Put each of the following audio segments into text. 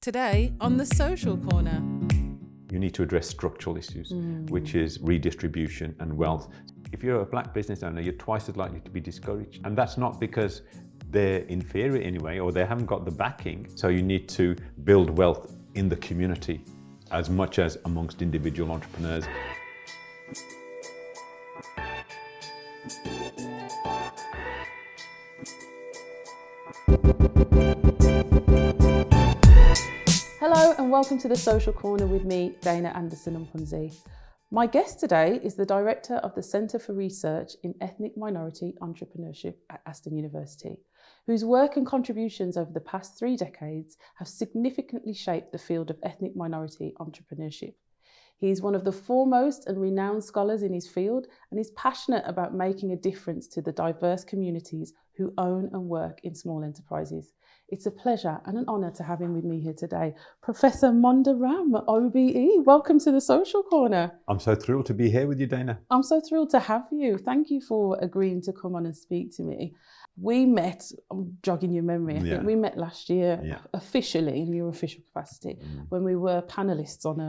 Today on the Social Corner. You need to address structural issues, which is redistribution and wealth. If you're a black business owner, you're twice as likely to be discouraged. And that's not because they're inferior anyway, or they haven't got the backing. So you need to build wealth in the community as much as amongst individual entrepreneurs. Hello and welcome to the Social Corner with me, Daina Anderson-Mpunzi. My guest today is the Director of the Centre for Research in Ethnic Minority Entrepreneurship at Aston University, whose work and contributions over the past 3 decades have significantly shaped the field of ethnic minority entrepreneurship. He is one of the foremost and renowned scholars in his field and is passionate about making a difference to the diverse communities who own and work in small enterprises. It's a pleasure and an honour to have him with me here today. Professor Monder Ram OBE, welcome to the Social Corner. I'm so thrilled to be here with you, Daina. I'm so thrilled to have you. Thank you for agreeing to come on and speak to me. We met, I'm jogging your memory, I think we met last year officially in your official capacity when we were panellists on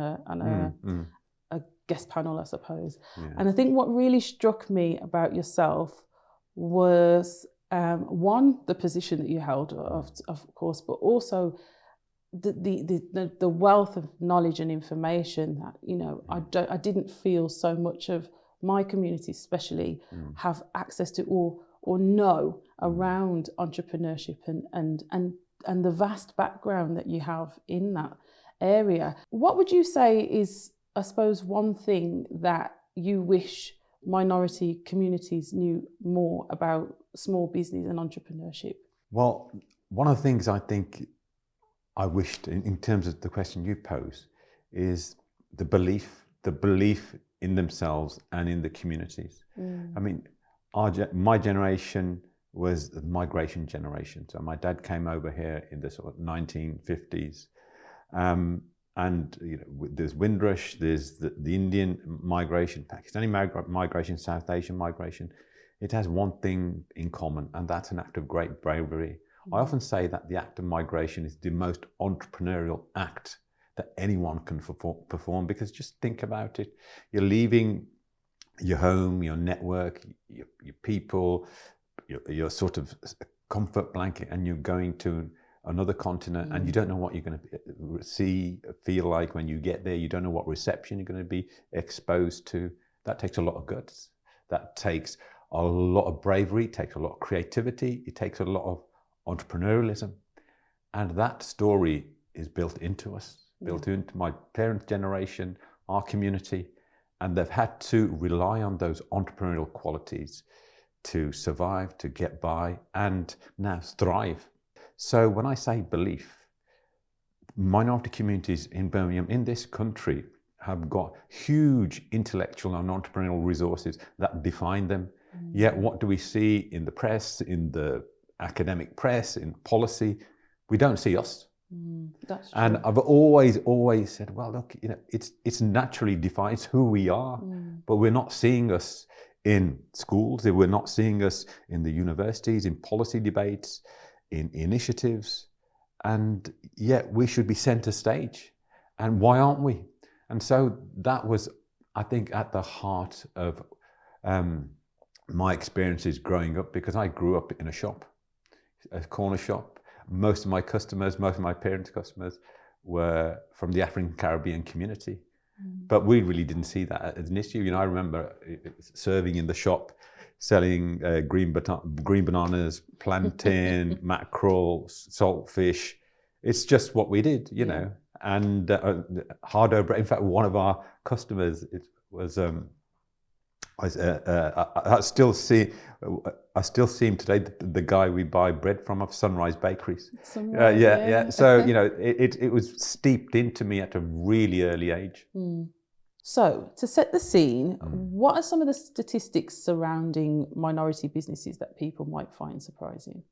a guest panel, I suppose. And I think what really struck me about yourself was one, the position that you held, of course, but also the wealth of knowledge and information that, you know, I didn't feel so much of my community especially have access to or know around entrepreneurship and the vast background that you have in that area. What would you say is, I suppose, one thing that you wish minority communities knew more about small business and entrepreneurship? Well, one of the things I think I wished in terms of the question you pose is the belief in themselves and in the communities. I mean, my generation was the migration generation. So my dad came over here in the sort of 1950s. And you know, there's Windrush, there's the Indian migration, Pakistani migration, South Asian migration. It has one thing in common, and that's an act of great bravery. I often say that the act of migration is the most entrepreneurial act that anyone can perform, because just think about it. You're leaving your home, your network, your people, your sort of comfort blanket, and you're going to another continent, and you don't know what you're going to see, feel like when you get there. You don't know what reception you're going to be exposed to. That takes a lot of guts. That takes a lot of bravery. It takes a lot of creativity. It takes a lot of entrepreneurialism. And that story is built into us, built into my parents' generation, our community. And they've had to rely on those entrepreneurial qualities to survive, to get by, and now thrive. So when I say belief, minority communities in Birmingham, in this country, have got huge intellectual and entrepreneurial resources that define them. Yet what do we see in the press, in the academic press, in policy? We don't see us. That's true. And I've always said, well, look, you know, it's naturally defined, it's who we are, but we're not seeing us in schools, we're not seeing us in the universities, in policy debates, in initiatives, and yet we should be center stage. And why aren't we? And so that was, I think, at the heart of my experiences growing up, because I grew up in a shop, a corner shop. Most of my customers, most of my parents' customers were from the African Caribbean community. But we really didn't see that as an issue. You know, I remember serving in the shop, selling green bananas, plantain, mackerel, saltfish. It's just what we did, you know. And hard bread. In fact, one of our customers, it was I still see him today. The guy we buy bread from, of Sunrise Bakeries. So you know, it was steeped into me at a really early age. So, to set the scene, what are some of the statistics surrounding minority businesses that people might find surprising?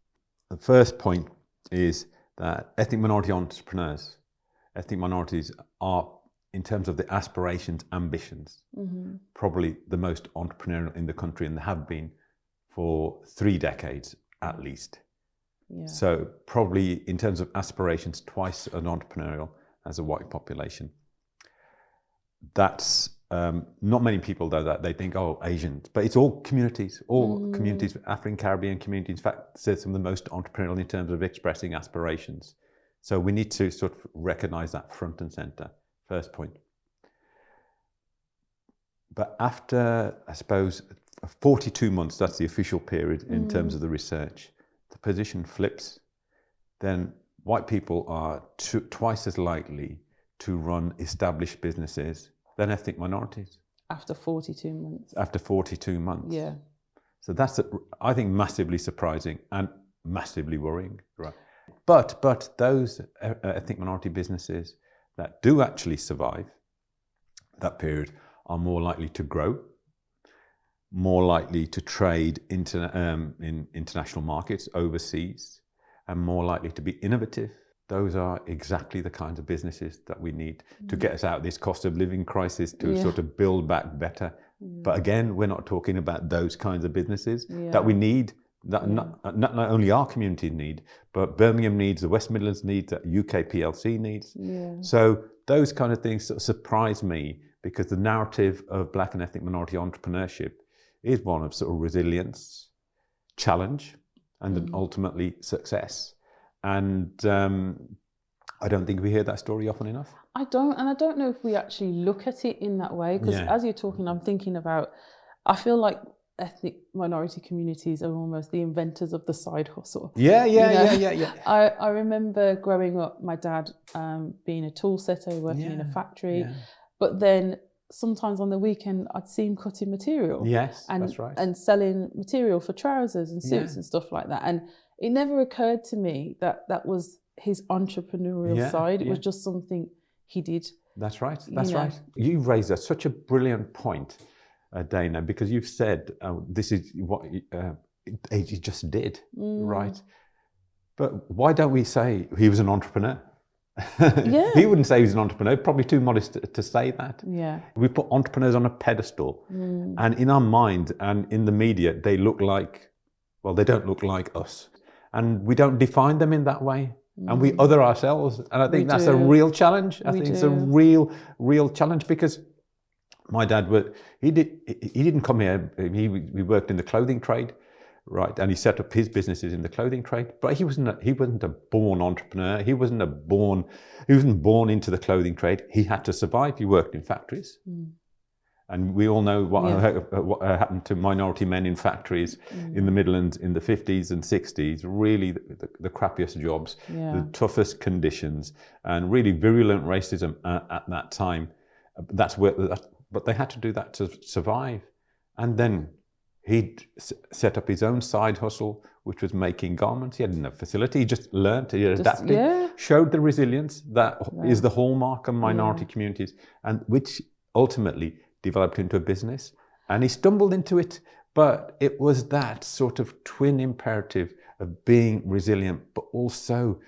The first point is that ethnic minority entrepreneurs, ethnic minorities are, in terms of the aspirations, ambitions, probably the most entrepreneurial in the country, and have been for 3 decades at least. Yeah. So probably in terms of aspirations, twice as entrepreneurial as a white population. That's not many people though that they think, oh, Asians, but it's all communities, communities, African, Caribbean communities. In fact, they're some of the most entrepreneurial in terms of expressing aspirations. So we need to sort of recognize that front and center, first point. But after, I suppose, 42 months, that's the official period in terms of the research, the position flips. Then white people are twice as likely to run established businesses than ethnic minorities. After 42 months. After 42 months. Yeah. So that's, I think, massively surprising and massively worrying. Right. But those ethnic minority businesses that do actually survive that period are more likely to grow, more likely to trade in international markets overseas, and more likely to be innovative. Those are exactly the kinds of businesses that we need to get us out of this cost of living crisis, to sort of build back better. But again, we're not talking about those kinds of businesses that we need, that not only our community need, but Birmingham needs, the West Midlands needs, that UK PLC needs. So those kind of things sort of surprise me, because the narrative of Black and ethnic minority entrepreneurship is one of sort of resilience, challenge, and then ultimately success. And I don't think we hear that story often enough. I don't know if we actually look at it in that way, because as you're talking, I'm thinking about, I feel like ethnic minority communities are almost the inventors of the side hustle. Yeah. I remember growing up, my dad being a tool setter, working in a factory, but then sometimes on the weekend I'd see him cutting material. Yes, that's right. And selling material for trousers and suits and stuff like that. And it never occurred to me that that was his entrepreneurial side. It was just something he did. That's right. That's right. You've raised such a brilliant point, Daina, because you've said this is what he just did, right? But why don't we say he was an entrepreneur? He wouldn't say he was an entrepreneur, probably too modest to say that. We put entrepreneurs on a pedestal, and in our mind and in the media, they look like, well, they don't look like us. And we don't define them in that way. And we other ourselves. And I think that's a real challenge. I think it's a real challenge, because my dad, he didn't come here, he worked in the clothing trade, right? And he set up his businesses in the clothing trade, but he wasn't a born entrepreneur. He wasn't born into the clothing trade. He had to survive. He worked in factories. And we all know what happened to minority men in factories in the Midlands in the 50s and 60s. Really the crappiest jobs, the toughest conditions, and really virulent racism at that time. But they had to do that to survive. And then he'd set up his own side hustle, which was making garments. He had enough facility. He just learned, he adapted, showed the resilience that is the hallmark of minority communities, and which ultimately developed into a business. And he stumbled into it, but it was that sort of twin imperative of being resilient, but also,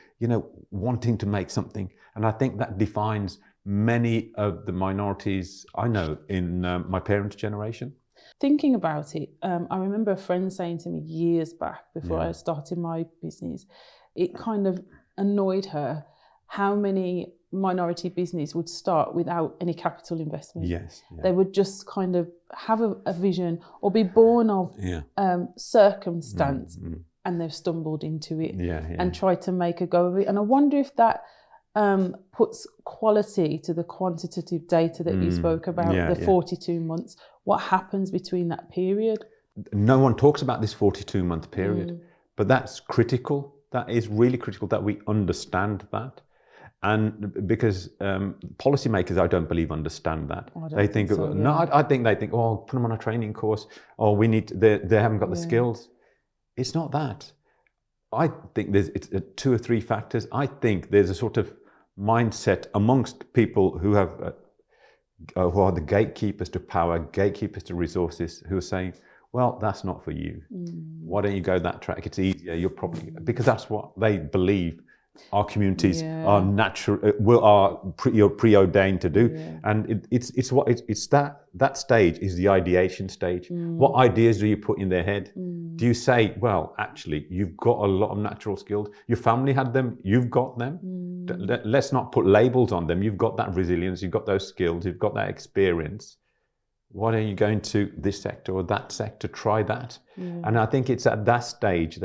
wanting to make something. And I think that defines many of the minorities I know in my parents' generation. Thinking about it, I remember a friend saying to me years back, before I started my business, it kind of annoyed her how many minority business would start without any capital investment. They would just kind of have a vision or be born of circumstance, and they've stumbled into it and tried to make a go of it. And I wonder if that puts quality to the quantitative data that you spoke about, the 42 months. What happens between that period? No one talks about this 42-month period, but that's critical. That is really critical that we understand that. And because policymakers, I don't believe, understand that. I think they think, oh, put them on a training course. Oh, they haven't got the skills. It's not that. I think it's 2 or 3 factors. I think there's a sort of mindset amongst people who have, who are the gatekeepers to power, gatekeepers to resources, who are saying, well, that's not for you. Why don't you go that track? It's easier. You're probably, because that's what they believe our communities are natural, you're preordained to do, and it's that stage is the ideation stage. What ideas do you put in their head? Do you say, well, actually, you've got a lot of natural skills. Your family had them. You've got them. Let's not put labels on them. You've got that resilience. You've got those skills. You've got that experience. Why don't you go into this sector or that sector? Try that. And I think it's at that stage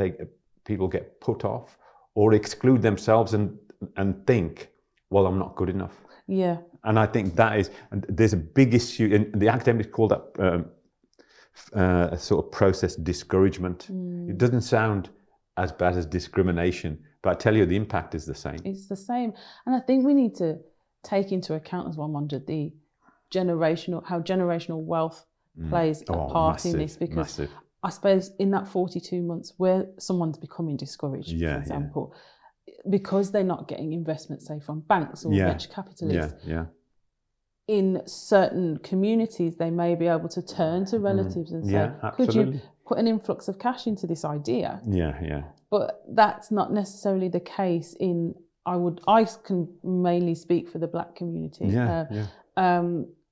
people get put off or exclude themselves and think, well, I'm not good enough. Yeah. And I think there's a big issue, and the academics call that a sort of process discouragement. It doesn't sound as bad as discrimination, but I tell you, the impact is the same. It's the same. And I think we need to take into account as well, Monder, how generational wealth plays a part in this, because I suppose in that 42 months where someone's becoming discouraged, for example, because they're not getting investment, say, from banks or venture capitalists, in certain communities, they may be able to turn to relatives and say, could you put an influx of cash into this idea? But that's not necessarily the case I can mainly speak for the Black community.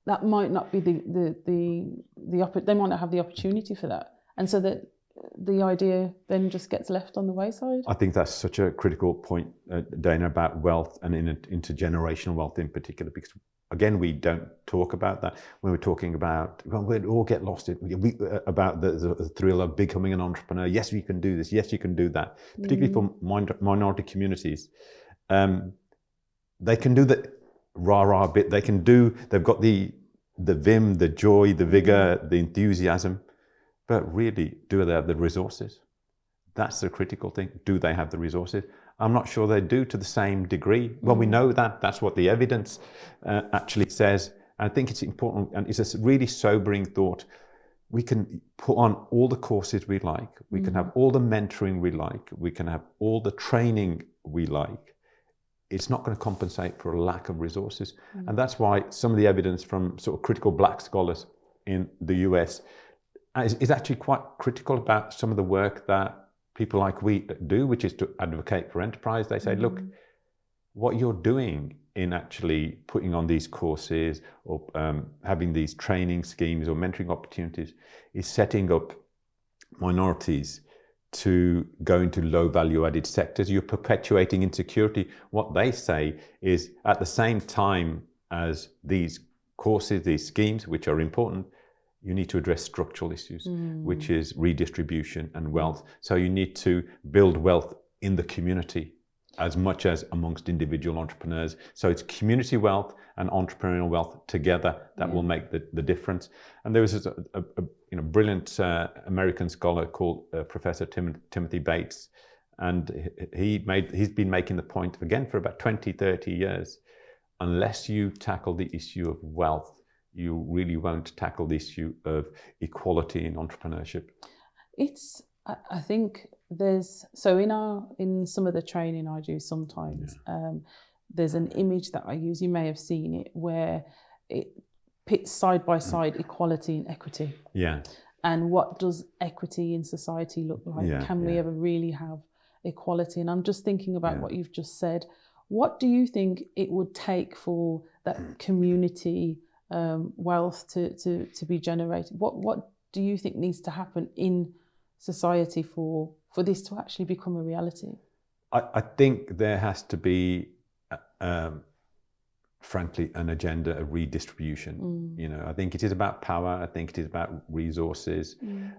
That might not be they might not have the opportunity for that. And so that the idea then just gets left on the wayside. I think that's such a critical point, Daina, about wealth and intergenerational wealth in particular, because again, we don't talk about that when we're talking about, we all get lost about the thrill of becoming an entrepreneur. Yes, you can do this. Yes, you can do that. Particularly for minority communities. They can do the rah-rah bit. They've got the vim, the joy, the vigor, the enthusiasm. But really, do they have the resources? That's the critical thing. Do they have the resources? I'm not sure they do to the same degree. Well, we know that. That's what the evidence actually says. I think it's important, and it's a really sobering thought. We can put on all the courses we like. We can have all the mentoring we like. We can have all the training we like. It's not going to compensate for a lack of resources. And that's why some of the evidence from sort of critical Black scholars in the US is actually quite critical about some of the work that people like we do, which is to advocate for enterprise. They say, look, what you're doing in actually putting on these courses or having these training schemes or mentoring opportunities is setting up minorities to go into low value added sectors. You're perpetuating insecurity. What they say is at the same time as these courses, these schemes, which are important, you need to address structural issues, which is redistribution and wealth. So you need to build wealth in the community as much as amongst individual entrepreneurs. So it's community wealth and entrepreneurial wealth together that will make the difference. And there was a brilliant American scholar called Professor Timothy Bates, and he's been making the point again for about 20, 30 years. Unless you tackle the issue of wealth, you really won't tackle the issue of equality in entrepreneurship. I think in some of the training I do sometimes, there's an image that I use, you may have seen it, where it pits side by side equality and equity. And what does equity in society look like? Can we ever really have equality? And I'm just thinking about what you've just said. What do you think it would take for that community wealth to be generated? What do you think needs to happen in society for this to actually become a reality? I think there has to be, frankly, an agenda of redistribution. I think it is about power. I think it is about resources.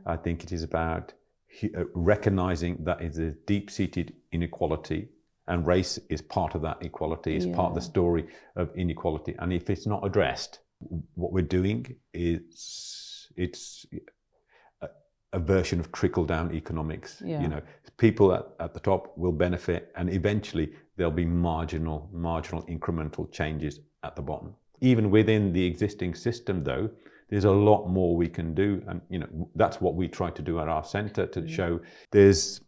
I think it is about recognizing that it is a deep-seated inequality, and race is part of that equality. It's part of the story of inequality. And if it's not addressed, what we're doing is it's a version of trickle-down economics. People at the top will benefit, and eventually there'll be marginal incremental changes at the bottom. Even within the existing system, though, there's a lot more we can do, and that's what we try to do at our centre, to show there's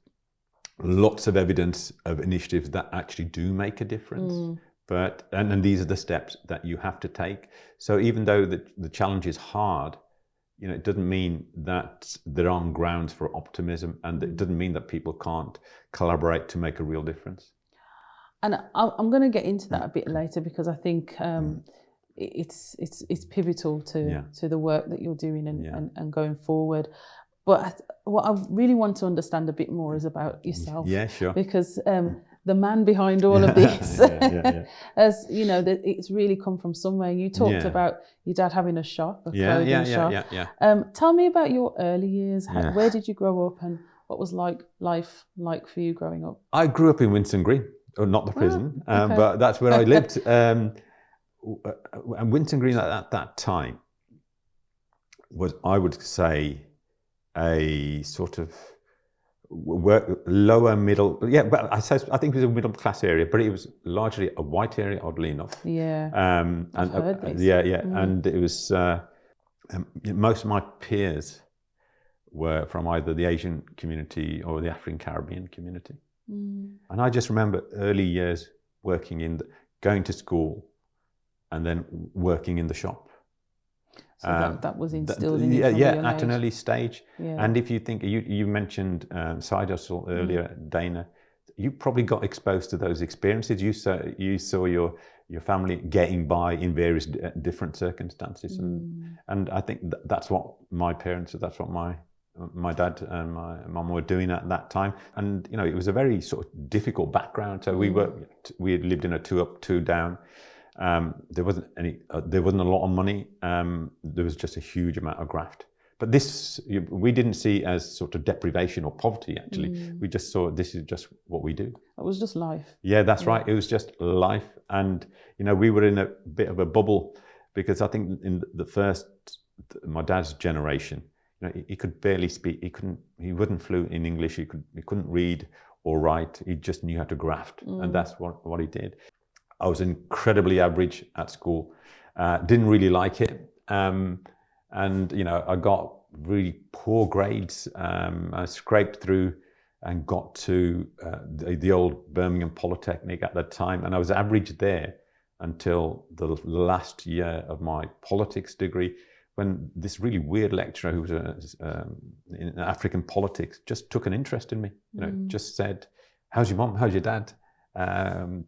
lots of evidence of initiatives that actually do make a difference. And these are the steps that you have to take. So even though the challenge is hard, it doesn't mean that there aren't grounds for optimism, and it doesn't mean that people can't collaborate to make a real difference. And I'm going to get into that a bit later, because I think it's pivotal to the work that you're doing and going forward. But what I really want to understand a bit more is about yourself. Yeah, sure. Because the man behind all of this, as you know, that it's really come from somewhere. You talked about your dad having a shop, a clothing shop. Tell me about your early years. Where did you grow up, and what was life like for you growing up? I grew up in Winson Green, or not the prison, but that's where I lived. And Winson Green at that time was, I would say, a sort of lower middle, but I think it was a middle class area, but it was largely a white area, oddly enough. I've heard this. And it was most of my peers were from either the Asian community or the African Caribbean community. And I just remember early years going to school and then working in the shop. So that was instilled in you from a young at age. an early stage. And if you think, you mentioned side hustle earlier, Daina, you probably got exposed to those experiences. You saw your family getting by in various different circumstances, and I think that's what my parents, that's what my dad and my mum were doing at that time. And you know, it was a very sort of difficult background. So we had lived in a 2 up, 2 down. There wasn't a lot of money. There was just a huge amount of graft. But this, we didn't see as sort of deprivation or poverty, actually. We just saw this is just what we do. It was just life. Yeah, that's right. It was just life. And, you know, we were in a bit of a bubble, because I think in the first, my dad's generation, you know, he could barely speak. He wasn't fluent in English. He couldn't read or write. He just knew how to graft. And that's what he did. I was incredibly average at school, didn't really like it. And, you know, I got really poor grades. I scraped through and got to the old Birmingham Polytechnic at that time. And I was average there until the last year of my politics degree, when this really weird lecturer who was in African politics just took an interest in me. You know, just said, "How's your mom? How's your dad?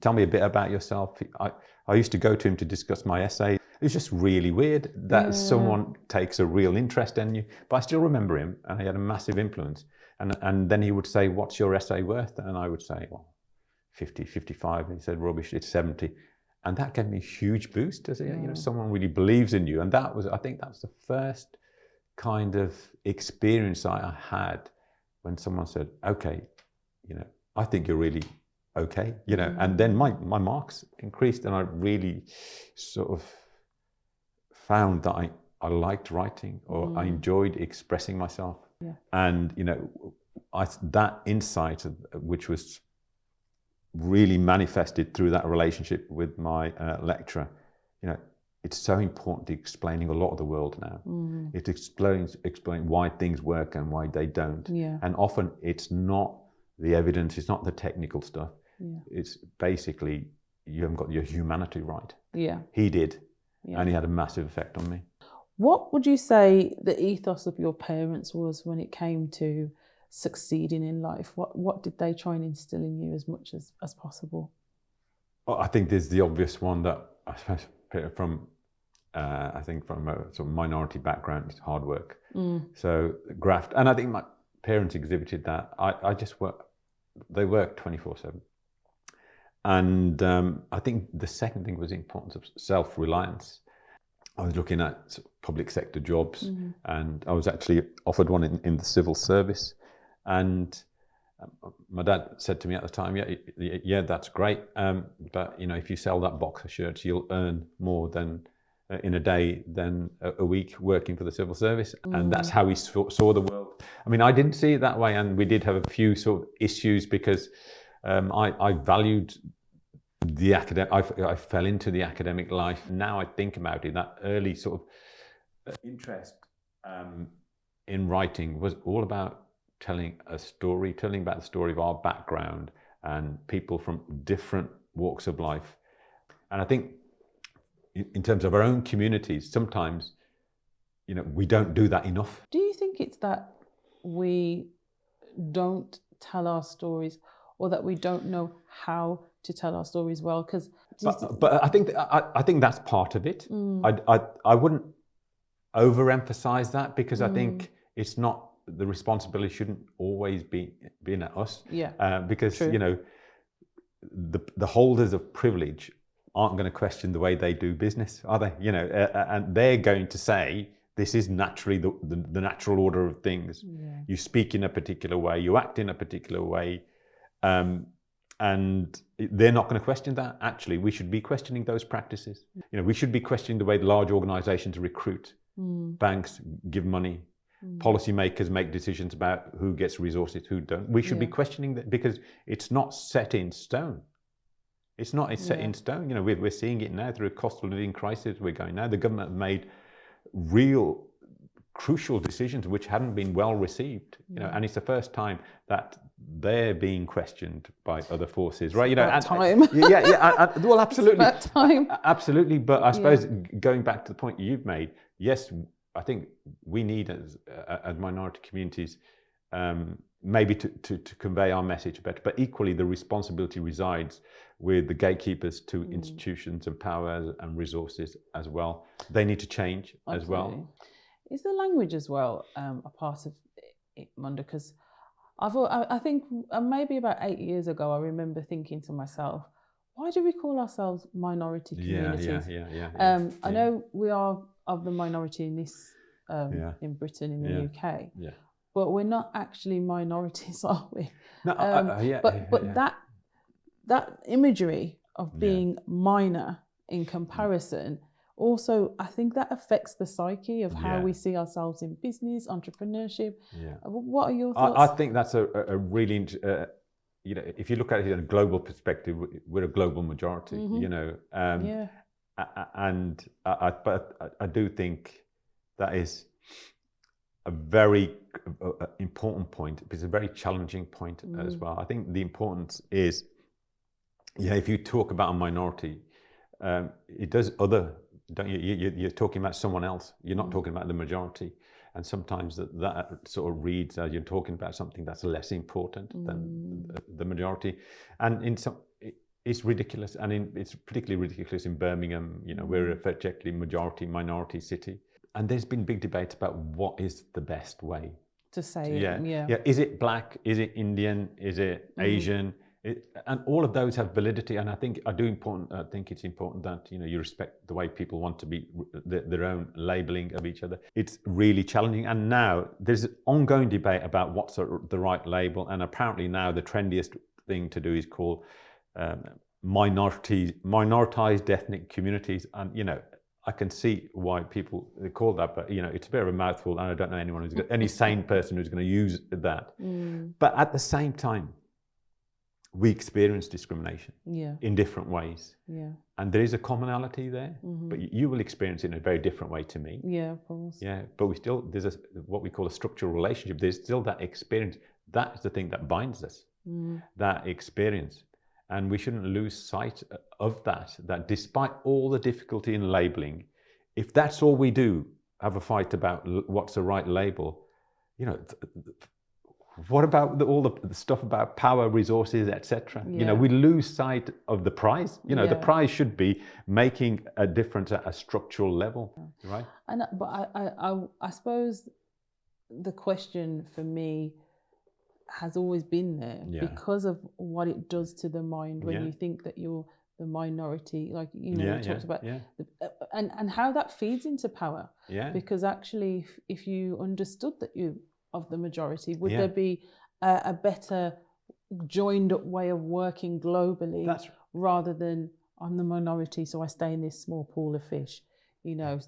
Tell me a bit about yourself." I used to go to him to discuss my essay. It was just really weird that someone takes a real interest in you. But I still remember him, and he had a massive influence. And then he would say, "What's your essay worth?" And I would say, "Well, 50, 55. And he said, "Rubbish, it's 70. And that gave me a huge boost. You know, someone really believes in you. And I think that was the first kind of experience I had when someone said, "Okay, you know, I think you're really okay," you know. And then my marks increased, and I really sort of found that I liked writing, or I enjoyed expressing myself. And you know, that insight, which was really manifested through that relationship with my lecturer, you know, it's so important to explaining a lot of the world now. It explains why things work and why they don't. And often it's not the evidence, it's not the technical stuff. It's basically, you haven't got your humanity right. He did, and he had a massive effect on me. What would you say the ethos of your parents was when it came to succeeding in life? What did they try and instill in you as much as possible? Well, I think there's the obvious one that I suppose from a sort of minority background, it's hard work. So graft, and I think my parents exhibited that. They worked 24/7. And I think the second thing was the importance of self-reliance. I was looking at sort of public sector jobs, and I was actually offered one in the civil service. And my dad said to me at the time, yeah, that's great, but you know, if you sell that box of shirts, you'll earn more than in a day than a week working for the civil service. And that's how he saw the world. I mean, I didn't see it that way, and we did have a few sort of issues, because I valued the academic. I fell into the academic life. Now I think about it, that early sort of interest in writing was all about telling about the story of our background and people from different walks of life. And I think in terms of our own communities, sometimes, you know, we don't do that enough. Do you think it's that we don't tell our stories, or that we don't know how to tell our stories well. Because, but I think that's part of it. I wouldn't overemphasize that, because I think it's not, the responsibility shouldn't always be at us. Because True. you know, the holders of privilege aren't going to question the way they do business, are they? You know, and they're going to say, this is naturally the natural order of things. You speak in a particular way, you act in a particular way, and they're not going to question that. Actually, we should be questioning those practices. You know, we should be questioning the way large organizations recruit, banks give money, policymakers make decisions about who gets resources, who don't. We should be questioning that, because it's not set in stone. It's not set in stone. You know, we're seeing it now through a cost of living crisis we're going now. The government have made real crucial decisions which hadn't been well received. You know, and it's the first time that they're being questioned by other forces, right? You know, time. Well, absolutely. It's about time. Absolutely. But I suppose going back to the point you've made, yes, I think we need as minority communities maybe to convey our message better, but equally the responsibility resides with the gatekeepers to institutions and power and resources as well. They need to change as well. Is the language as well a part of it, Monder? Because I think maybe about 8 years ago, I remember thinking to myself, why do we call ourselves minority communities? I know we are of the minority in this in Britain, in the UK, but we're not actually minorities, are we? No, but that imagery of being minor in comparison, also, I think that affects the psyche of how we see ourselves in business, entrepreneurship. What are your thoughts? I think that's a really, you know, if you look at it in a global perspective, we're a global majority, you know. And I do think that is a very important point. It's a very challenging point as well. I think the importance is, if you talk about a minority, it does other. Don't you're talking about someone else. You're not talking about the majority, and sometimes that sort of reads as you're talking about something that's less important than the majority. And in some, it's ridiculous, and it's particularly ridiculous in Birmingham. You know, we're a effectively minority city, and there's been big debates about what is the best way to say it. Is it black? Is it Indian? Is it Asian? And all of those have validity, and I think it's important that you respect the way people want to be their own labelling of each other. It's really challenging, and now there's an ongoing debate about what's the right label, and apparently now the trendiest thing to do is call minoritized ethnic communities, and I can see why people call that, but it's a bit of a mouthful, and I don't know any sane person who's going to use that. But at the same time, we experience discrimination in different ways. And there is a commonality there, but you will experience it in a very different way to me. Of course. But there's what we call a structural relationship. There's still that experience. That's the thing that binds us, that experience. And we shouldn't lose sight of that despite all the difficulty in labeling, if that's all we do, have a fight about what's the right label, what about all the stuff about power, resources, etc.? We lose sight of the prize. The prize should be making a difference at a structural level, right? But I suppose the question for me has always been there because of what it does to the mind when you think that you're the minority, like you talked about, and how that feeds into power. Because actually, if you understood that you of the majority, would there be a better joined up way of working globally rather than I'm the minority, so I stay in this small pool of fish? I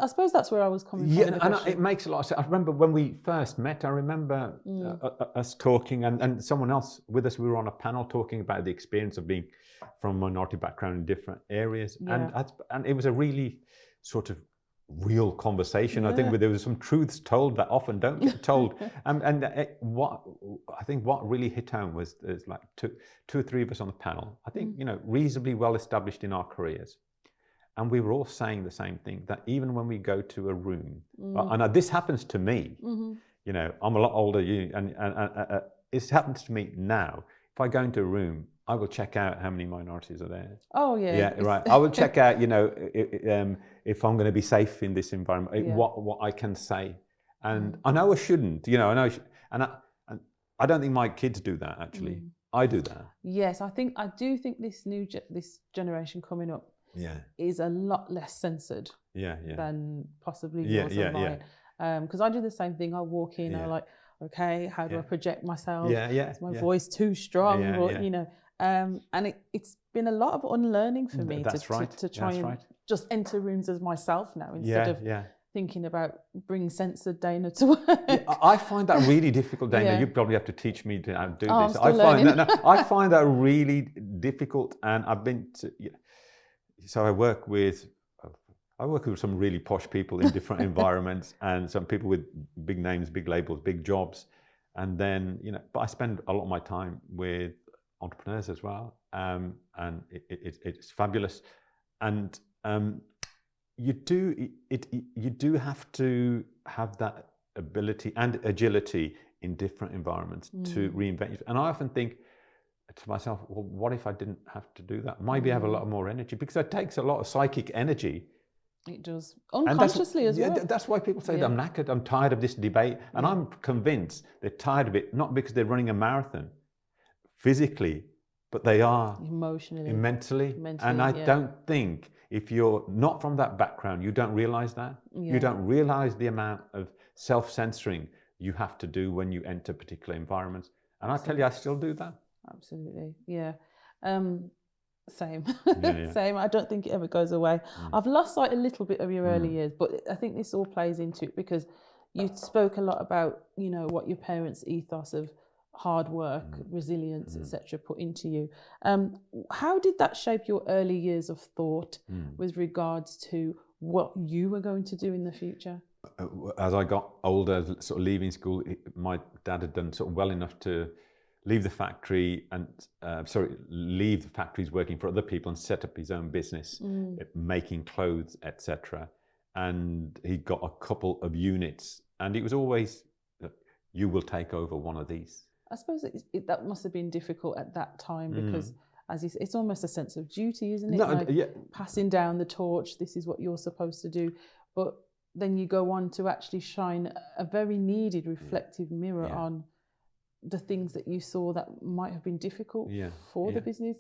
suppose that's where I was coming from. And it makes a lot of sense. I remember when we first met, I remember us talking, and someone else with us, we were on a panel talking about the experience of being from a minority background in different areas. And it was a really sort of real conversation. I think there was some truths told that often don't get told. What really hit home was there's like two or three of us on the panel, I think, reasonably well established in our careers. And we were all saying the same thing, that even when we go to a room, and this happens to me, I'm a lot older, and it happens to me now. If I go into a room I will check out how many minorities are there. Oh yeah. Yeah, right. I will check out, you know, if I'm going to be safe in this environment, what I can say, and I know I shouldn't. You know, and I don't think my kids do that actually. I do that. Yes, I do think this generation coming up is a lot less censored than possibly yours or mine. Because I do the same thing. I walk in, I'm like, okay, how do I project myself? Is my voice too strong? Or, you know, and it's been a lot of unlearning for me to try and just enter rooms as myself now instead of thinking about bringing censored Daina to work. I find that really difficult, Daina. You probably have to teach me to do this. I find that really difficult, and I've been to, so I work with some really posh people in different environments, and some people with big names, big labels, big jobs, and then but I spend a lot of my time with entrepreneurs as well, and it's fabulous, and you do have to have that ability and agility in different environments to reinvent yourself. And I often think to myself, well, what if I didn't have to do that? Maybe I have a lot more energy, because it takes a lot of psychic energy. It does, unconsciously as well. That's why people say that I'm knackered, I'm tired of this debate. And I'm convinced they're tired of it, not because they're running a marathon physically, but they are emotionally, mentally. And I don't think, if you're not from that background, you don't realize that. You don't realize the amount of self-censoring you have to do when you enter particular environments. And I tell you, I still do that. Absolutely, yeah. Same. Same. I don't think it ever goes away. I've lost sight a little bit of your early years, but I think this all plays into it, because you spoke a lot about, what your parents' ethos of hard work, resilience, etc. put into you. How did that shape your early years of thought with regards to what you were going to do in the future? As I got older, sort of leaving school, my dad had done sort of well enough to leave the factory and leave the factories working for other people and set up his own business, making clothes, etc. And he got a couple of units, and it was always, you will take over one of these. I suppose that must have been difficult at that time, because as you say, it's almost a sense of duty, isn't it? Passing down the torch, this is what you're supposed to do. But then you go on to actually shine a very needed reflective mirror on the things that you saw that might have been difficult for the business.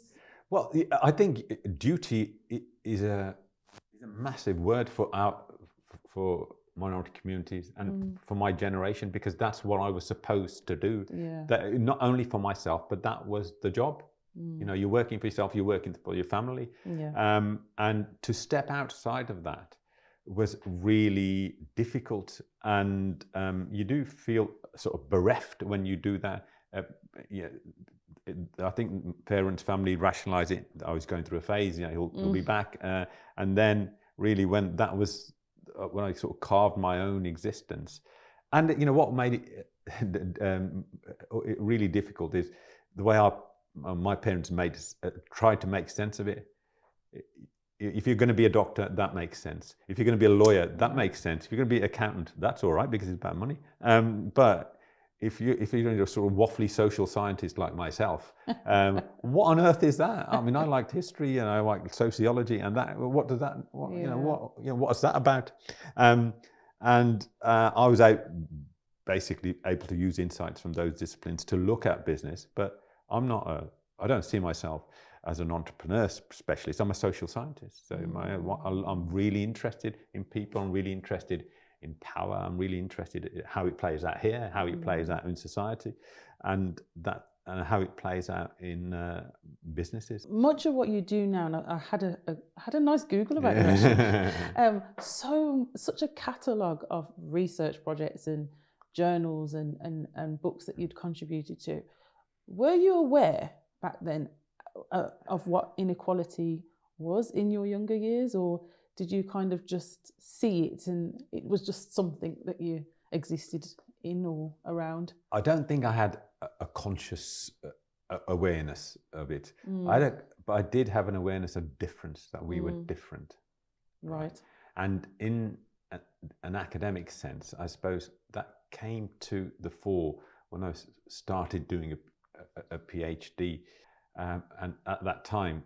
Well, I think duty is a massive word for minority communities and for my generation, because that's what I was supposed to do. That, not only for myself, but that was the job. You're working for yourself, you're working for your family, and to step outside of that was really difficult, and you do feel sort of bereft when you do that. I think parents, family rationalise it. I was going through a phase, he'll be back, and then really when that was when I sort of carved my own existence. And what made it really difficult is the way my parents tried to make sense of it. If you're going to be a doctor, that makes sense. If you're going to be a lawyer, that makes sense. If you're going to be an accountant, that's all right, because it's about money. But if you're a sort of waffly social scientist like myself, what on earth is that? I mean, I liked history and I liked sociology, and that. What does that? What's that about? And I was basically able to use insights from those disciplines to look at business. But I don't see myself as an entrepreneur specialist. I'm a social scientist. So I'm really interested in people. I'm really interested in power. I'm really interested in how it plays out here, how it plays out in society, and how it plays out in businesses. Much of what you do now, and I had a nice Google about it. Such a catalogue of research projects and journals and books that you'd contributed to. Were you aware back then of what inequality was in your younger years, or did you kind of just see it and it was just something that you existed in or around? I don't think I had a conscious awareness of it. But I did have an awareness of difference, that we were different. Right. And in an academic sense, I suppose that came to the fore when I started doing a PhD. And at that time,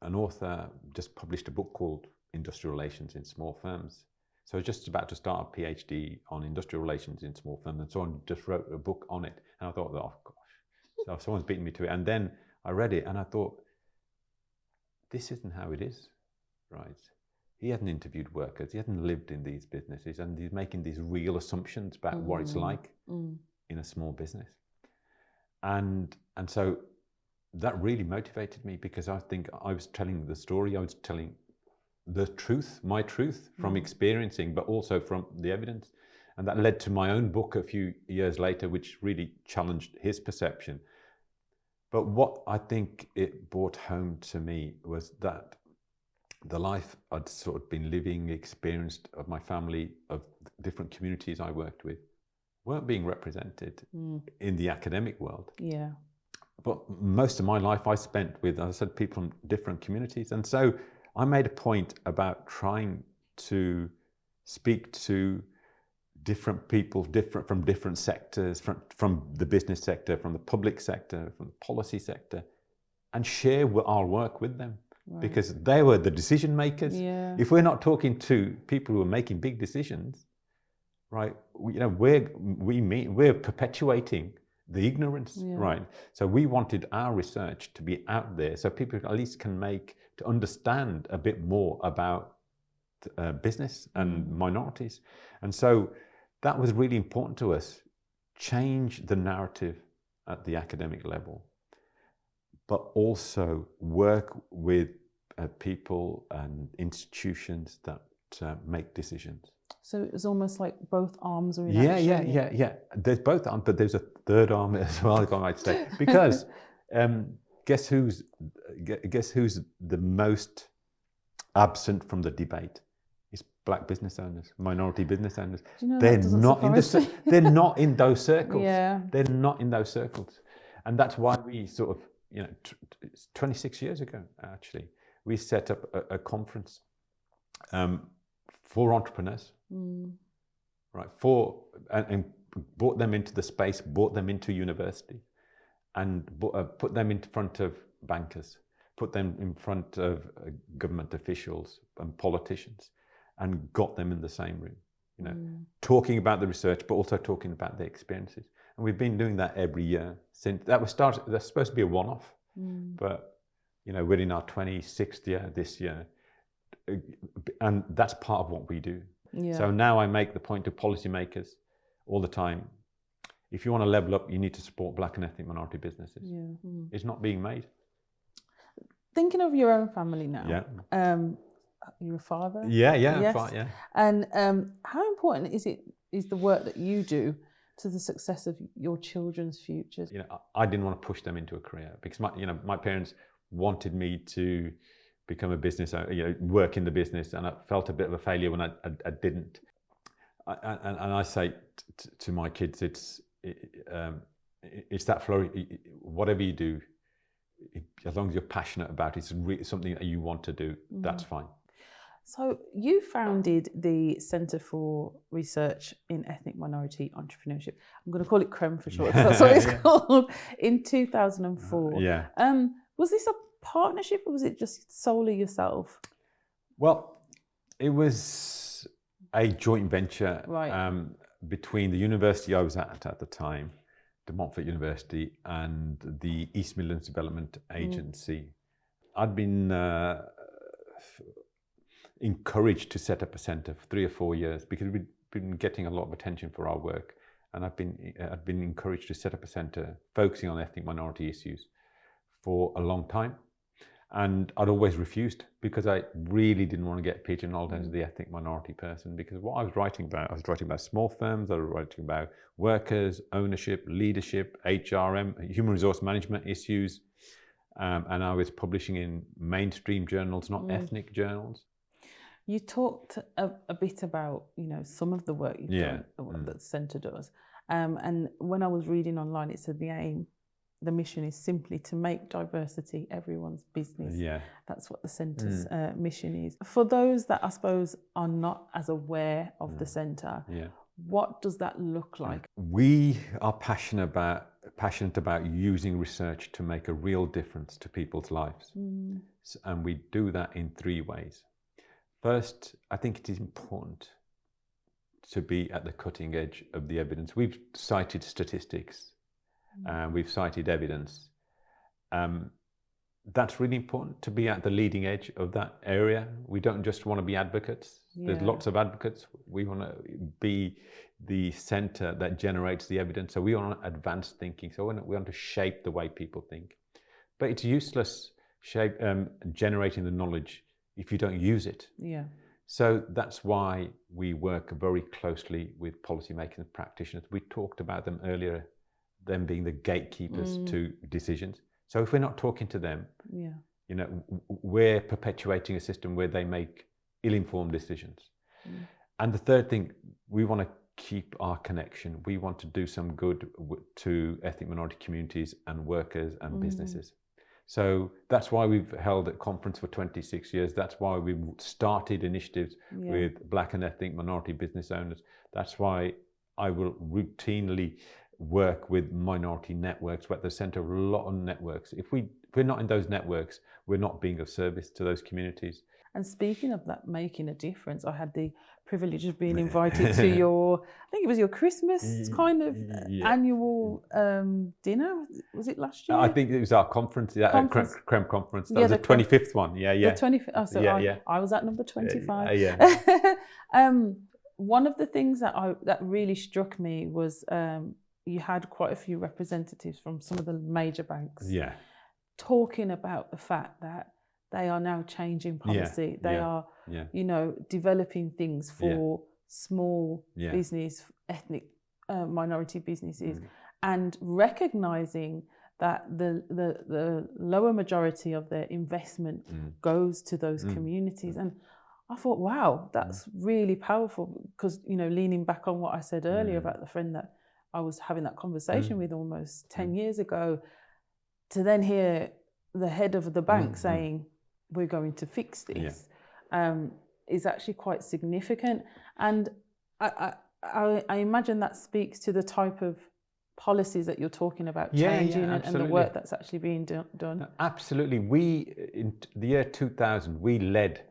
an author just published a book called Industrial Relations in Small Firms. So I was just about to start a PhD on industrial relations in small firms, and someone just wrote a book on it. And I thought, oh gosh, so someone's beaten me to it. And then I read it and I thought, this isn't how it is, right? He hadn't interviewed workers, he hadn't lived in these businesses, and he's making these real assumptions about what it's like in a small business. And so that really motivated me, because I think I was telling the story, I was telling the truth, my truth from experiencing, but also from the evidence. And that led to my own book a few years later, which really challenged his perception. But what I think it brought home to me was that the life I'd sort of been living, experienced, of my family, of different communities I worked with, weren't being represented in the academic world. Yeah. But most of my life I spent with, as I said, people from different communities. And so I made a point about trying to speak to different people, from different sectors, from the business sector, from the public sector, from the policy sector, and share our work with them. Right. Because they were the decision makers. Yeah. If we're not talking to people who are making big decisions, right, we're perpetuating the ignorance, right? So we wanted our research to be out there, so people at least can to understand a bit more about business and minorities. And so that was really important to us. Change the narrative at the academic level, but also work with people and institutions that make decisions. So it was almost like both arms are in action. Yeah. There's both arms, but there's a third arm as well, I might say. Because guess who's the most absent from the debate? It's black business owners, minority business owners. You know, they're not in those circles. Yeah. They're not in those circles, and that's why we sort of, it's 26 years ago actually, we set up a conference for entrepreneurs, right? And brought them into the space, brought them into university, and put them in front of bankers, put them in front of government officials and politicians, and got them in the same room, talking about the research, but also talking about their experiences. And we've been doing that every year since that was started. That's supposed to be a one-off, but we're in our 26th year this year, and that's part of what we do. Yeah. So now I make the point to policymakers all the time: if you want to level up, you need to support black and ethnic minority businesses. Yeah. It's not being made. Thinking of your own family now. Yeah. You're a father. Yeah. Yes. Yeah. And how important is the work that you do to the success of your children's futures? I didn't want to push them into a career, because my parents wanted me to become a business owner, work in the business, and I felt a bit of a failure when I didn't. And I say to my kids, it's that flow. Whatever you do, as long as you're passionate about it, it's something that you want to do, that's fine. So you founded the Centre for Research in Ethnic Minority Entrepreneurship. I'm going to call it CREME for short, because that's what it's called, in 2004. Yeah. Was this a partnership, or was it just solely yourself? Well, it was a joint venture, right, between the university I was at the time, De Montfort University, and the East Midlands Development Agency. I'd been encouraged to set up a centre for 3 or 4 years, because we'd been getting a lot of attention for our work, and I'd been encouraged to set up a centre focusing on ethnic minority issues for a long time. And I'd always refused, because I really didn't want to get pigeonholed as the ethnic minority person, because what I was writing about small firms, I was writing about workers, ownership, leadership, HRM, human resource management issues, and I was publishing in mainstream journals, not ethnic journals. You talked a bit about, some of the work you've done, that the centre does. And when I was reading online, it said the mission is simply to make diversity everyone's business. Yeah. That's what the centre's mission is. For those that I suppose are not as aware of the centre, what does that look like? We are passionate about passionate about using research to make a real difference to people's lives. And we do that in 3 ways. First, I think it is important to be at the cutting edge of the evidence. We've cited statistics, we've cited evidence. That's really important, to be at the leading edge of that area. We don't just want to be advocates. There's lots of advocates. We want to be the center that generates the evidence. So we want advanced thinking. So we want to shape the way people think. But it's useless generating the knowledge if you don't use it. So that's why we work very closely with policymakers and practitioners. We talked about them earlier, them being the gatekeepers to decisions. So if we're not talking to them, you know, we're perpetuating a system where they make ill-informed decisions. And the third thing, we want to keep our connection. We want to do some good to ethnic minority communities and workers and businesses. So that's why we've held a conference for 26 years. That's why we've started initiatives with Black and ethnic minority business owners. That's why I will routinely work with minority networks. We're at the center of a lot of networks. If we're not in those networks, we're not being of service to those communities. And speaking of that, making a difference, I had the privilege of being invited to your, I think it was your Christmas kind of annual dinner. Was it last year? I think it was our conference, CREME conference. That was the 25th one. The 25th. Oh, so I was at number 25. One of the things that really struck me was you had quite a few representatives from some of the major banks talking about the fact that they are now changing policy. They are, you know, developing things for small business, ethnic minority businesses, and recognizing that the lower majority of their investment goes to those communities. And I thought, wow, that's really powerful, because, you know, leaning back on what I said earlier about the friend that I was having that conversation with almost 10 years ago, to then hear the head of the bank saying, we're going to fix this, is actually quite significant. And I imagine that speaks to the type of policies that you're talking about changing and the work that's actually being done. Absolutely. In the year 2000, we led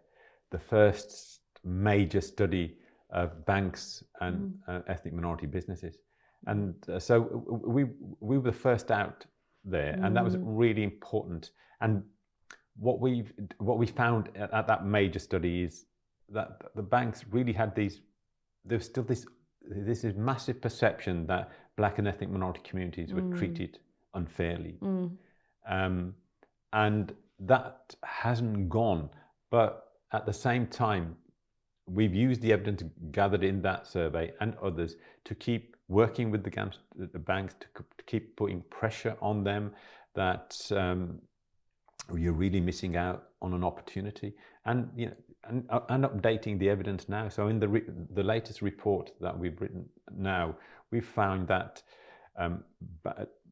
the first major study of banks and ethnic minority businesses. And so we were the first out there, and that was really important. And what we found at that major study is that the banks really had there's still this massive perception that Black and ethnic minority communities were treated unfairly. And that hasn't gone. But at the same time, we've used the evidence gathered in that survey and others to keep working with the banks to keep putting pressure on them that you're really missing out on an opportunity, and you know, and updating the evidence now. So in the latest report that we've written now, we've found that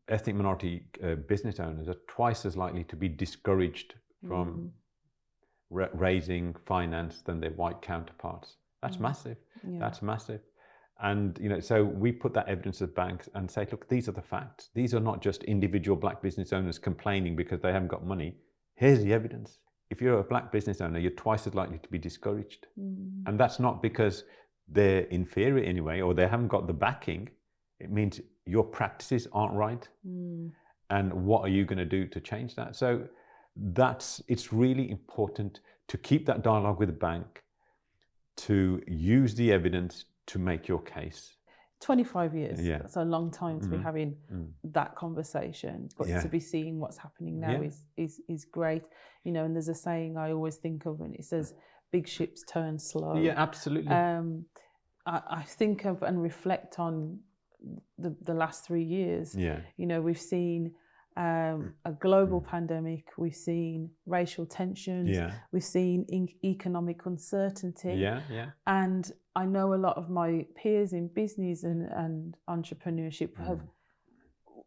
ethnic minority business owners are twice as likely to be discouraged from raising finance than their white counterparts. That's massive. That's massive. And you know, so we put that evidence to the banks and say, look, these are the facts. These are not just individual Black business owners complaining because they haven't got money. Here's the evidence. If you're a Black business owner, you're twice as likely to be discouraged. And that's not because they're inferior anyway, or they haven't got the backing. It means your practices aren't right. And what are you going to do to change that? So it's really important to keep that dialogue with the bank, to use the evidence to make your case. 25 years, that's a long time to be having that conversation, but to be seeing what's happening now is great. You know, and there's a saying I always think of, and it says, big ships turn slow. Yeah, absolutely. I think of and reflect on the last 3 years. You know, we've seen a global pandemic, we've seen racial tensions, we've seen economic uncertainty, and I know a lot of my peers in business and entrepreneurship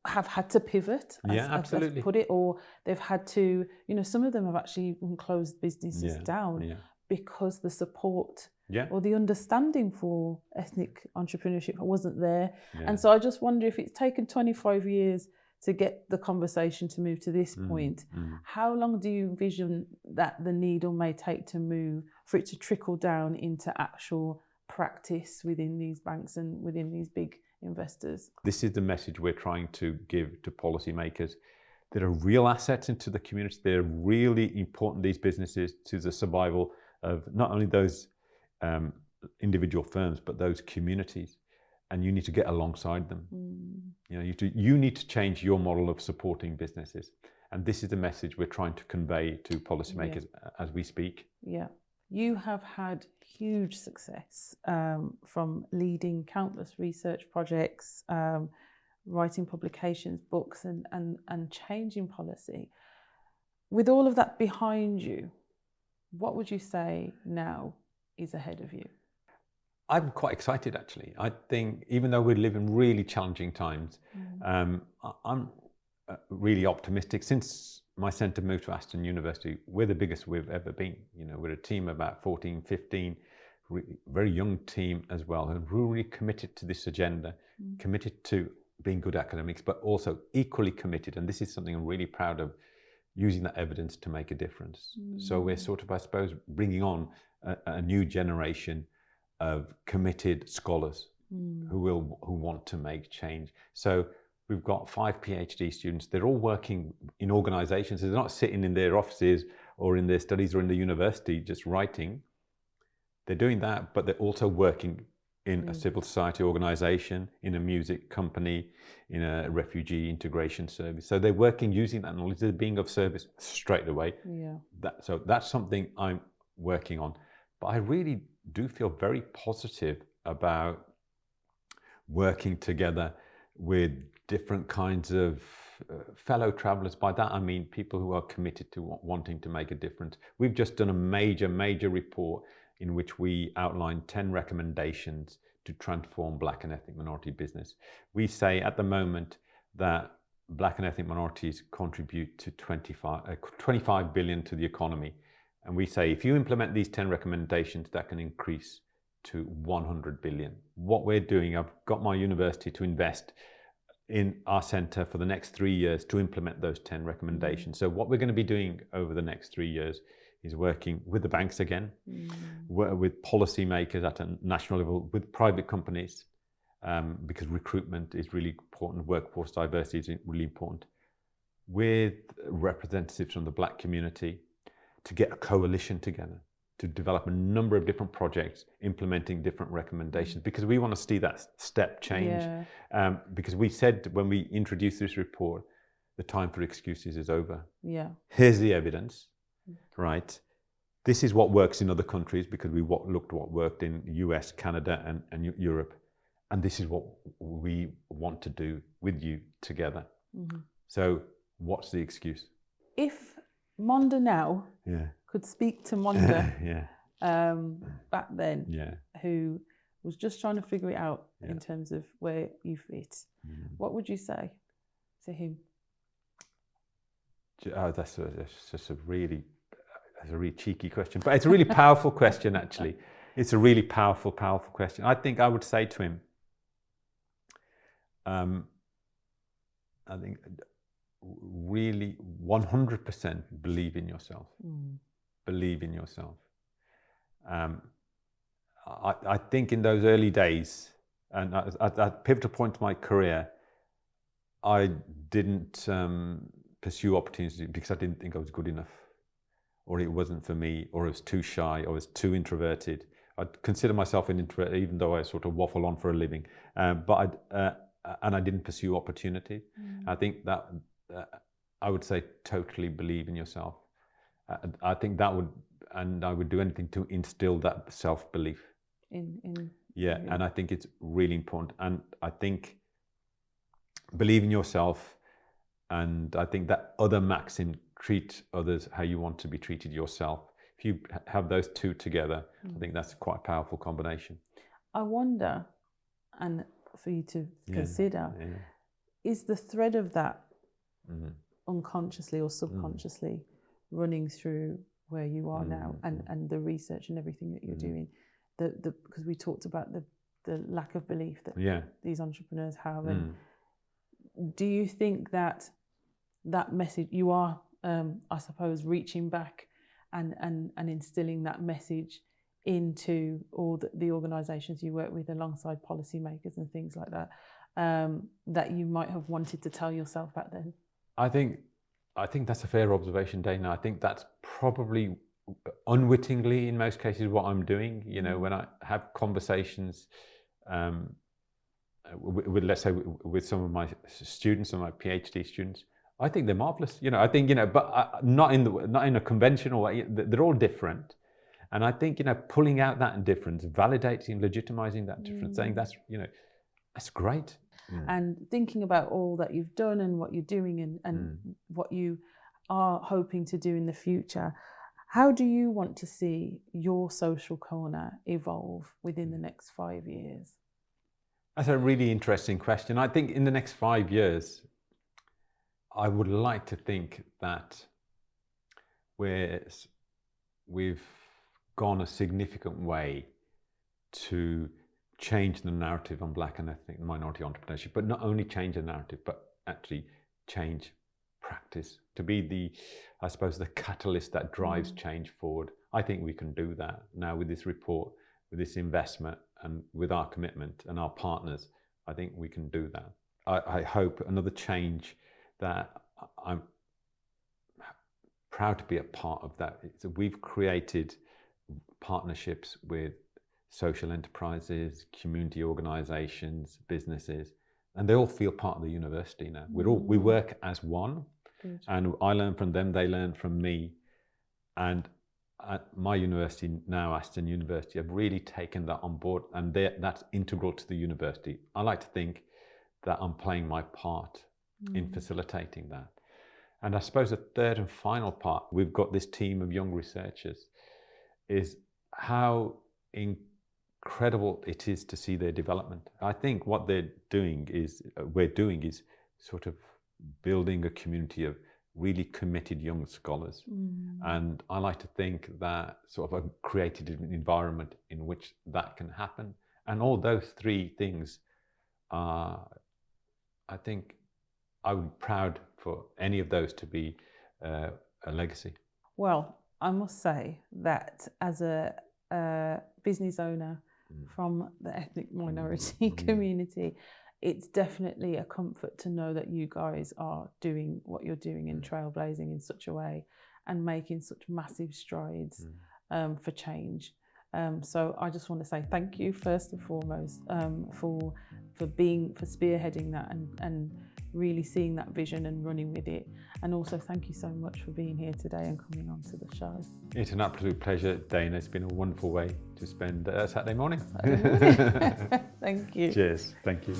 have had to pivot, as put it, or they've had to, you know, some of them have actually even closed businesses down because the support or the understanding for ethnic entrepreneurship wasn't there. Yeah. And so I just wonder if it's taken 25 years to get the conversation to move to this point. How long do you envision that the needle may take to move for it to trickle down into actual practice within these banks and within these big investors? This is the message we're trying to give to policymakers. There are real assets into the community. They're really important, these businesses, to the survival of not only those individual firms, but those communities. And you need to get alongside them. You know, you need to change your model of supporting businesses. And this is the message we're trying to convey to policymakers as we speak. Yeah. You have had huge success from leading countless research projects, writing publications, books, and changing policy. With all of that behind you, what would you say now is ahead of you? I'm quite excited, actually. I think even though we live in really challenging times, I'm really optimistic. Since my centre moved to Aston University, we're the biggest we've ever been. You know, we're a team of about 14, 15, very young team as well, and we're really committed to this agenda, committed to being good academics, but also equally committed, and this is something I'm really proud of, using that evidence to make a difference. So we're sort of, I suppose, bringing on a new generation of committed scholars who want to make change. So we've got 5 PhD students. They're all working in organizations. They're not sitting in their offices or in their studies or in the university just writing. They're doing that, but they're also working in a civil society organization, in a music company, in a refugee integration service. So they're working using that knowledge. They're being of service straight away. So that's something I'm working on. But I really do feel very positive about working together with different kinds of fellow travelers. By that I mean people who are committed to wanting to make a difference. We've just done a major report in which we outlined 10 recommendations to transform Black and ethnic minority business. We say at the moment that Black and ethnic minorities contribute to 25 billion to the economy. And we say, if you implement these 10 recommendations, that can increase to 100 billion. What we're doing, I've got my university to invest in our centre for the next 3 years to implement those 10 recommendations. So what we're going to be doing over the next 3 years is working with the banks again, with policymakers at a national level, with private companies, because recruitment is really important, workforce diversity is really important, with representatives from the Black community, to get a coalition together, to develop a number of different projects implementing different recommendations, because we want to see that step change. Because we said when we introduced this report, the time for excuses is over. Here's the evidence, right? This is what works in other countries, because we looked what worked in US, Canada, and Europe. And this is what we want to do with you together. So what's the excuse? If Monder now could speak to Monder back then, who was just trying to figure it out in terms of where you fit, what would you say to him? That's just a really cheeky question, but it's a really powerful question, actually. It's a really powerful question. I think I would say to him, I think really 100% believe in yourself. Believe in yourself. I think in those early days, and at that pivotal point in my career, I didn't pursue opportunities because I didn't think I was good enough, or it wasn't for me, or I was too shy, or I was too introverted. I'd consider myself an introvert, even though I sort of waffle on for a living. But I didn't pursue opportunity. I think that I would say totally believe in yourself. I think that would, and I would do anything to instill that self-belief. And I think it's really important. And I think believe in yourself, and I think that other maxim, treat others how you want to be treated yourself. If you have those two together, I think that's quite a powerful combination. I wonder, and for you to consider, is the thread of that unconsciously or subconsciously running through where you are now, and the research and everything that you're doing? because we talked about the lack of belief that these entrepreneurs have. And do you think that message, you are, I suppose, reaching back and instilling that message into all the organisations you work with alongside policymakers and things like that, that you might have wanted to tell yourself back then? I think that's a fair observation, Daina. I think that's probably unwittingly, in most cases, what I'm doing. You know, when I have conversations with, let's say, with some of my students, some of my PhD students, I think they're marvelous. You know, I think, you know, but not in a conventional way. They're all different, and I think, you know, pulling out that difference, validating, legitimizing that difference, saying that's, you know, that's great. And thinking about all that you've done and what you're doing and what you are hoping to do in the future, how do you want to see your social corner evolve within the next 5 years? That's a really interesting question. I think in the next 5 years, I would like to think that we've gone a significant way to change the narrative on Black and ethnic minority entrepreneurship, but not only change the narrative, but actually change practice, to be the, I suppose, the catalyst that drives change forward. I think we can do that now with this report, with this investment, and with our commitment and our partners. I think we can do that. I hope another change that I'm proud to be a part of that. We've created partnerships with social enterprises, community organisations, businesses, and they all feel part of the university now. We work as one. Good. And I learn from them, they learn from me. And at my university now, Aston University, have really taken that on board, and that's integral to the university. I like to think that I'm playing my part in facilitating that. And I suppose the third and final part, we've got this team of young researchers, is how incredible it is to see their development. I think what we're doing is sort of building a community of really committed young scholars. And I like to think that sort of I've created an environment in which that can happen. And all those three things are, I think, I'm proud for any of those to be a legacy. Well, I must say that as a business owner from the ethnic minority community, it's definitely a comfort to know that you guys are doing what you're doing and trailblazing in such a way and making such massive strides for change. So I just want to say thank you first and foremost for spearheading that and really seeing that vision and running with it. And also thank you so much for being here today and coming on to the show. It's an absolute pleasure, Daina. It's been a wonderful way to spend Saturday morning. Thank you. Cheers. Thank you.